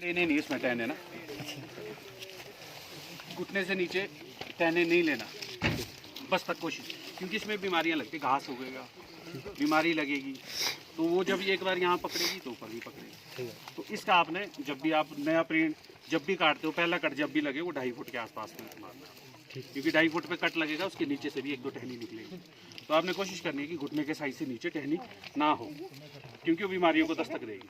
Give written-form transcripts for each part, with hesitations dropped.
लेने नहीं इसमें टहने ना, घुटने से नीचे टहने नहीं लेना बस तक कोशिश, क्योंकि इसमें बीमारियां लगती, घास उगेगा, बीमारी लगेगी, तो वो जब एक बार यहाँ पकड़ेगी तो ऊपर भी पकड़ेगी। तो इसका आपने जब भी आप नया प्रिंट जब भी काटते हो, पहला कट जब भी लगे वो 2.5 फुट के आसपास में मारना, क्योंकि 2.5 फुट पे कट लगेगा, उसके नीचे से भी 1-2 टहनी निकलेगी। तो आपने कोशिश करनी है कि घुटने के साइज से नीचे टहनी ना हो, क्योंकि वो बीमारियों को दस्तक देगी।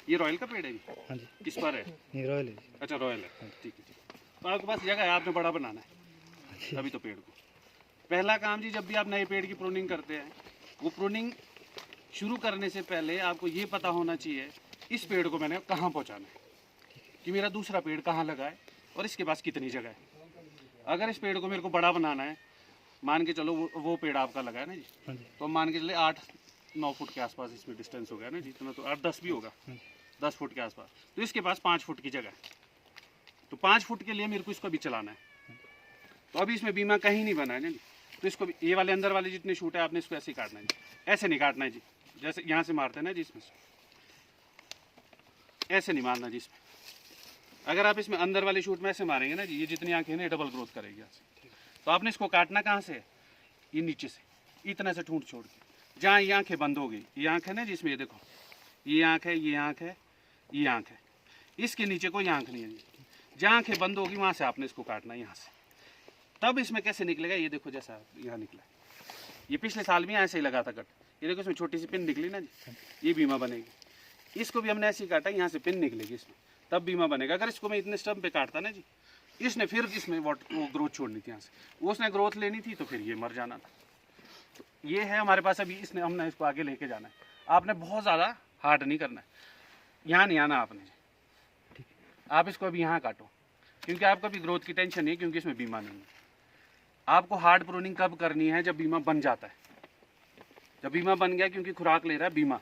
ये रॉयल का पेड़ है? हाँ जी। किस पर है? ये रॉयल है। अच्छा रॉयल है, ठीक है। तो आपके पास जगह है, आपने बड़ा बनाना है अभी तो पेड़ को। पहला काम जी, जब भी आप नए पेड़ की प्रूनिंग करते हैं, वो प्रूनिंग शुरू करने से पहले आपको ये पता होना चाहिए इस पेड़ को मैंने कहाँ पहुँचाना है, कि मेरा दूसरा पेड़ कहाँ लगा है और इसके पास कितनी जगह है। अगर इस पेड़ को मेरे को बड़ा बनाना है, मान के चलो वो पेड़ आपका लगा है ना जी, तो मान के चले 8-9 फुट के आसपास इसमें डिस्टेंस हो गया ना जी, इतना तो 8-10 भी होगा, 10 फुट के आसपास। तो इसके पास 5 फुट की जगह है, तो 5 फुट के लिए मेरे को इसको भी चलाना है। तो अभी इसमें बीमा कहीं नहीं बना है ना जी, तो इसको भी ये वाले अंदर वाले जितने शूट है आपने इसको ऐसे ही काटना है जी, ऐसे नहीं काटना है जी, जैसे यहाँ से मारते हैं ना जी, इसमें ऐसे नहीं मारना जी। इसमें अगर आप इसमें अंदर वाले शूट में ऐसे मारेंगे ना जी, ये जितनी आंखें हैं ना डबल ग्रोथ करेगी यहाँ से। तो आपने इसको काटना कहाँ से है? ये नीचे से, इतना से ठूंठ छोड़ के, जहाँ ये आंखें बंद हो गई, ये आंख है ना जिसमें, ये देखो ये आंख है, ये आंख है, ये आंख है, इसके नीचे कोई आंख नहीं है जी। जहाँ आंखें बंद होगी वहाँ से आपने इसको काटना है यहाँ से। तब इसमें कैसे निकलेगा, ये देखो जैसा यहाँ निकला, ये पिछले साल भी ऐसे ही लगा था कट, ये देखो इसमें छोटी सी पिन निकली ना जी, ये बीमा बनेगी। इसको भी हमने ऐसे ही काटा, यहाँ से पिन निकलेगी इसमें, तब बीमा बनेगा। अगर इसको मैं इतने स्टम्प पे काटता ना जी, इसने फिर इसमें वो ग्रोथ छोड़नी थी यहाँ से, वो उसने ग्रोथ लेनी थी, तो फिर ये मर जाना था। तो ये है हमारे पास अभी, इसने हमने इसको आगे लेके जाना है। आपने बहुत ज़्यादा हार्ड नहीं करना है, यहाँ नहीं आना आपने, आप इसको अभी यहाँ काटो, क्योंकि आपको अभी ग्रोथ की टेंशन नहीं है, क्योंकि इसमें बीमा नहीं है। आपको हार्ड प्रूनिंग कब करनी है? जब बीमा बन जाता है। जब बीमा बन गया, क्योंकि खुराक ले रहा है बीमा,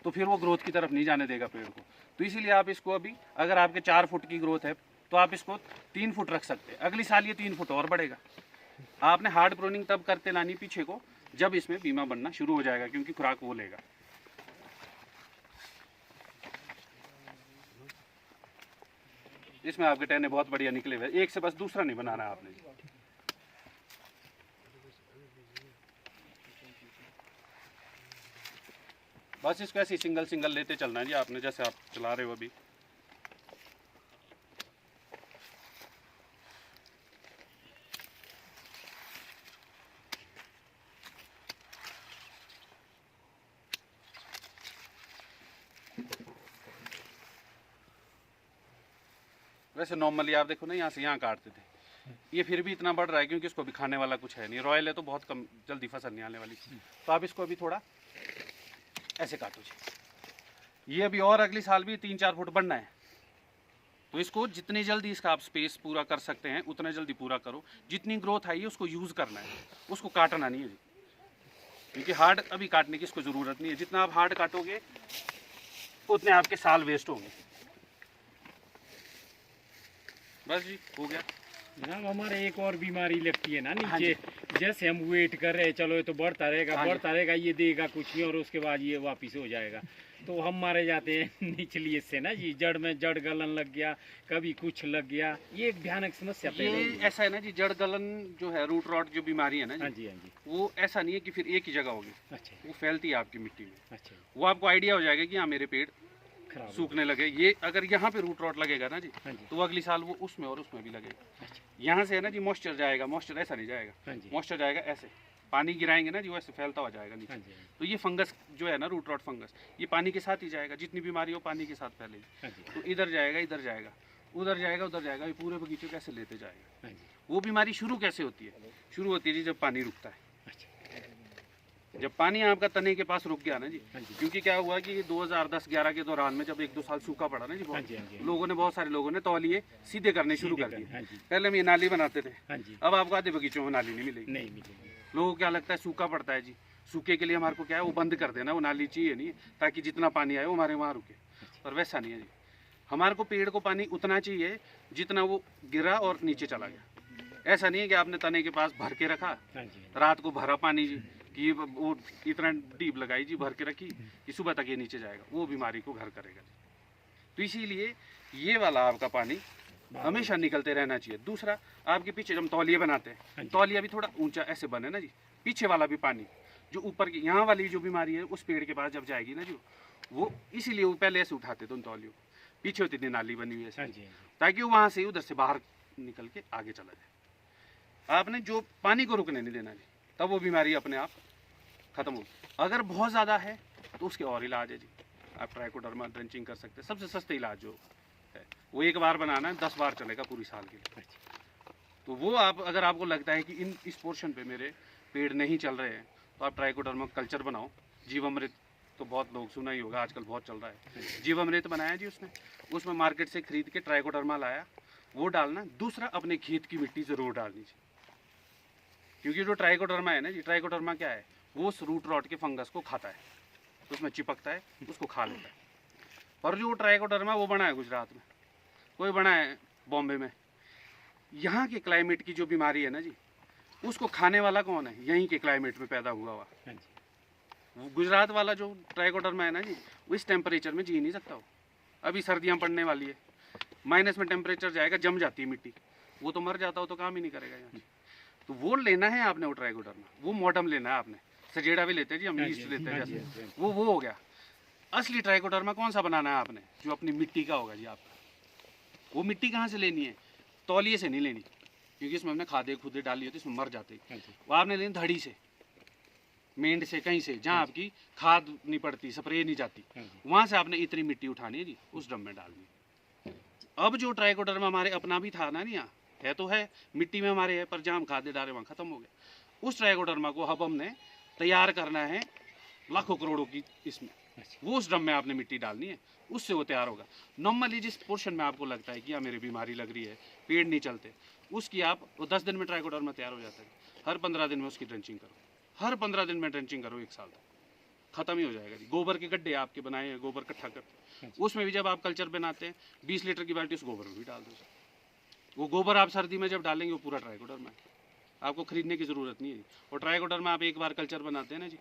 तो फिर वो ग्रोथ की तरफ नहीं जाने देगा पेड़ को। तो इसीलिए आप इसको अभी, अगर आपके 4 फुट की ग्रोथ है तो आप इसको 3 फुट रख सकते हैं, अगली साल ये 3 फुट और बढ़ेगा। आपने हार्ड प्रूनिंग तब करते लानी पीछे को जब इसमें बीमा बनना शुरू हो जाएगा, क्योंकि खुराक वो लेगा। इसमें आपके टहने बहुत बढ़िया निकले हुए, एक से बस दूसरा नहीं बनाना है आपने। बस इसको ऐसे सिंगल सिंगल लेते चलना है जी आपने, जैसे आप चला रहे हो अभी। वैसे नॉर्मली आप देखो ना, यहाँ से यहाँ काटते थे, ये फिर भी इतना बढ़ रहा है क्योंकि इसको भी खाने वाला कुछ है नहीं। रॉयल है तो बहुत कम, जल्दी फसल नहीं आने वाली। तो आप इसको अभी थोड़ा ऐसे काटो जी, ये अभी और अगली साल भी 3-4 फुट बढ़ना है। तो इसको जितनी जल्दी इसका आप स्पेस पूरा कर सकते हैं उतना जल्दी पूरा करो। जितनी ग्रोथ आई है उसको यूज़ करना है, उसको काटना नहीं है जी, क्योंकि हार्ड अभी काटने की इसको ज़रूरत नहीं है। जितना आप हार्ड काटोगे उतने आपके साल वेस्ट होंगे। बस जी हो गया जनाब। हमारे एक और बीमारी लगती है ना नीचे, जैसे हम वेट कर रहे हैं, चलो ये तो बढ़ता रहेगा, ये देगा कुछ नहीं और उसके बाद ये वापस हो जाएगा, तो हम मारे जाते हैं निचली इससे ना जी। जड़ में जड़ गलन लग गया, कभी कुछ लग गया, ये एक भयानक समस्या ये ऐसा है ना जी। जड़ गलन जो है, रूट रॉट जो बीमारी है ना जी, हाँ जी हाँ जी, वो ऐसा नहीं है कि फिर एक ही जगह होगी। अच्छा, वो फैलती है आपकी मिट्टी में। अच्छा, वो आपको आइडिया हो जाएगा कि हाँ मेरे पेड़ खराब सूखने लगे। ये अगर यहाँ पे रूट रॉट लगेगा ना जी, हाँ जी, तो अगली साल वो उसमें और उसमें भी लगेगा। अच्छा, यहाँ से है ना जी मॉइस्चर जाएगा, मॉइस्चर ऐसा नहीं जाएगा, हाँ जी, मॉइस्चर जाएगा ऐसे, पानी गिराएंगे ना जी वैसे फैलता हुआ जाएगा नीचे। हाँ जी, तो ये फंगस जो है ना, रूट रॉट फंगस, ये पानी के साथ ही जाएगा। जितनी बीमारी हो पानी के साथ फैलेगी। हाँ जी, तो इधर जाएगा, इधर जाएगा, उधर जाएगा, उधर जाएगा, ये पूरे बगीचे कैसे लेते जाएगा। हाँ जी, वो बीमारी शुरू कैसे होती है? शुरू होती है जी जब पानी रुकता है। अच्छा, जब पानी आपका तने के पास रुक गया ना जी, हाँ जी, क्योंकि क्या हुआ कि 2010-11 के दौरान में जब 1-2 साल सूखा पड़ा ना जी, हाँ जी, हाँ जी, लोगों ने, बहुत सारे लोगों ने तौलिए सीधे करने शुरू कर दिए। हाँ जी, पहले हम ये नाली बनाते थे, हाँ जी, अब आपको आधे बगीचों में नाली नहीं मिलेगी। नहीं मिलेगी, लोगों को क्या लगता है सूखा पड़ता है जी, सूखे के लिए हमारे को क्या है, वो बंद कर देना, वो नाली चाहिए नहीं, ताकि जितना पानी आए वो हमारे वहाँ रुके। पर वैसा नहीं है जी, हमारे को पेड़ को पानी उतना चाहिए जितना वो गिरा और नीचे चला गया। ऐसा नहीं है कि आपने तने के पास भर के रखा, हाँ जी, रात को भरा पानी जी, कि वो इतना डीप लगाई जी, भर के रखी कि सुबह तक ये नीचे जाएगा, वो बीमारी को घर करेगा जी। तो इसीलिए ये वाला आपका पानी हमेशा निकलते रहना चाहिए। दूसरा, आपके पीछे जब हम तौलिए बनाते हाँ हैं, जी। तौलिया भी थोड़ा ऊंचा ऐसे बने ना जी, पीछे वाला भी पानी जो ऊपर की यहाँ वाली जो बीमारी है उस पेड़ के पास जब जाएगी ना जी, वो इसीलिए वो पहले ऐसे उठाते थे उन तौलियों को। पीछे होती थी नाली बनी हुई हाँ ऐसे, जी, हाँ जी। ताकि वो वहाँ से उधर से बाहर निकल के आगे चला जाए। आपने जो पानी को रुकने नहीं देना जी, तब वो बीमारी अपने आप खत्म होगी। अगर बहुत ज़्यादा है तो उसके और इलाज है जी, आप ट्राइकोडर्मा ड्रेंचिंग कर सकते हैं। सबसे सस्ते इलाज जो है वो एक बार बनाना है, 10 बार चलेगा पूरी साल के लिए। तो वो आप, अगर आपको लगता है कि इस पोर्शन पे मेरे पेड़ नहीं चल रहे हैं, तो आप ट्राइकोडर्मा कल्चर बनाओ। जीवामृत तो बहुत लोग सुना ही होगा, आजकल बहुत चल रहा है। जीवामृत बनाया जी उसमें मार्केट से खरीद के ट्राइकोडर्मा लाया, वो डालना। दूसरा, अपने खेत की मिट्टी ज़रूर डालनी चाहिए, क्योंकि जो ट्राइकोडर्मा है ना जी, ट्राइकोडर्मा क्या है, वो उस रूट रॉट के फंगस को खाता है, उसमें चिपकता है, उसको खा लेता है। और जो ट्राइकोडर्मा वो बना है गुजरात में, कोई बना है बॉम्बे में। यहाँ के क्लाइमेट की जो बीमारी है ना जी, उसको खाने वाला कौन है, यहीं के क्लाइमेट में पैदा हुआ हुआ। हाँ जी। वो गुजरात वाला जो ट्राइकोडर्मा है ना जी, वो इस टेम्परेचर में जी नहीं सकता। वो अभी सर्दियाँ पड़ने वाली है, माइनस में टेम्परेचर जाएगा, जम जाती है मिट्टी, वो तो मर जाता हो, तो काम ही नहीं करेगा यहाँ। तो वो लेना है आपने, वो ट्राइकोडर्मा, वो मॉडर्न लेना है आपने। सजेड़ा भी लेते हैं जी हम, हाँ जी, ईस्ट लेते हैं हाँ जी, जैसे, हाँ जी। वो हो गया। असली ट्राइकोडर्मा कौन सा बनाना है आपने, जो अपनी मिट्टी का होगा जी आपका। वो मिट्टी कहाँ से लेनी है, तौलिए से नहीं लेनी, क्योंकि इसमें हमने खादे खुदे डाली होती है, इसमें मर जाते हैं। हाँ जी। वो आपने लेनी धड़ी से, मेंढ से, कहीं से जहाँ आपकी खाद नहीं पड़ती, स्प्रे नहीं जाती, हाँ जी। वहाँ से आपने इतनी मिट्टी उठानी है जी, उस ड्रम में डालनी है। अब जो ट्राइकोडर्मा हमारे अपना भी था ना नहीं, यहाँ है तो है, मिट्टी में हमारे है, पर जहाँ हम खादे डाले वहाँ खत्म हो गया। उस ट्राइकोडर्मा को अब हमने तैयार करना है लाखों करोड़ों की इसमें, वो उस ड्रम में आपने मिट्टी डालनी है, उससे वो तैयार होगा। नॉर्मली जिस पोर्शन में आपको लगता है कि यहाँ मेरी बीमारी लग रही है, पेड़ नहीं चलते, उसकी आप, वो 10 दिन में ट्राइकोडर्मा तैयार हो जाता है। हर 15 दिन में उसकी ड्रेंचिंग करो, हर 15 दिन में ड्रेंचिंग करो, 1 साल तक खत्म ही हो जाएगा जी। गोबर के गड्ढे आपके बनाए हैं, गोबर इकट्ठा करते, उसमें भी जब आप कल्चर बनाते हैं, 20 लीटर की बाल्टी उस गोबर में भी डाल दो। वो गोबर आप सर्दी में जब डालेंगे, वो पूरा ट्राइकोडर्मा है, आपको खरीदने की ज़रूरत नहीं है। और ट्राइकोडर्मा आप एक बार कल्चर बनाते हैं ना जी,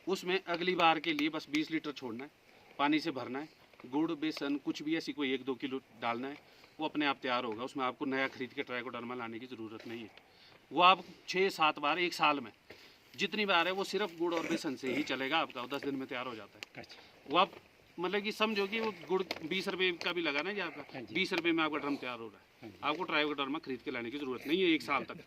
उसमें अगली बार के लिए बस 20 लीटर छोड़ना है, पानी से भरना है, गुड़ बेसन कुछ भी ऐसी कोई 1-2 किलो डालना है, वो अपने आप तैयार होगा। उसमें आपको नया खरीद के ट्राइकोडर्मा लाने की ज़रूरत नहीं है। वो आप 6-7 बार 1 साल में जितनी बार है, वो सिर्फ गुड़ और बेसन से ही चलेगा आपका, वो 10 दिन में तैयार हो जाता है। अच्छा। वो आप मतलब कि समझो कि वो गुड़ 20 रुपये का भी लगा ना जी आपका, हाँ जी। 20 रुपये में आपका ड्रम तैयार हो रहा है। हाँ जी। आपको ट्राइकोडर्मा खरीद के लाने की ज़रूरत नहीं है 1 साल तक।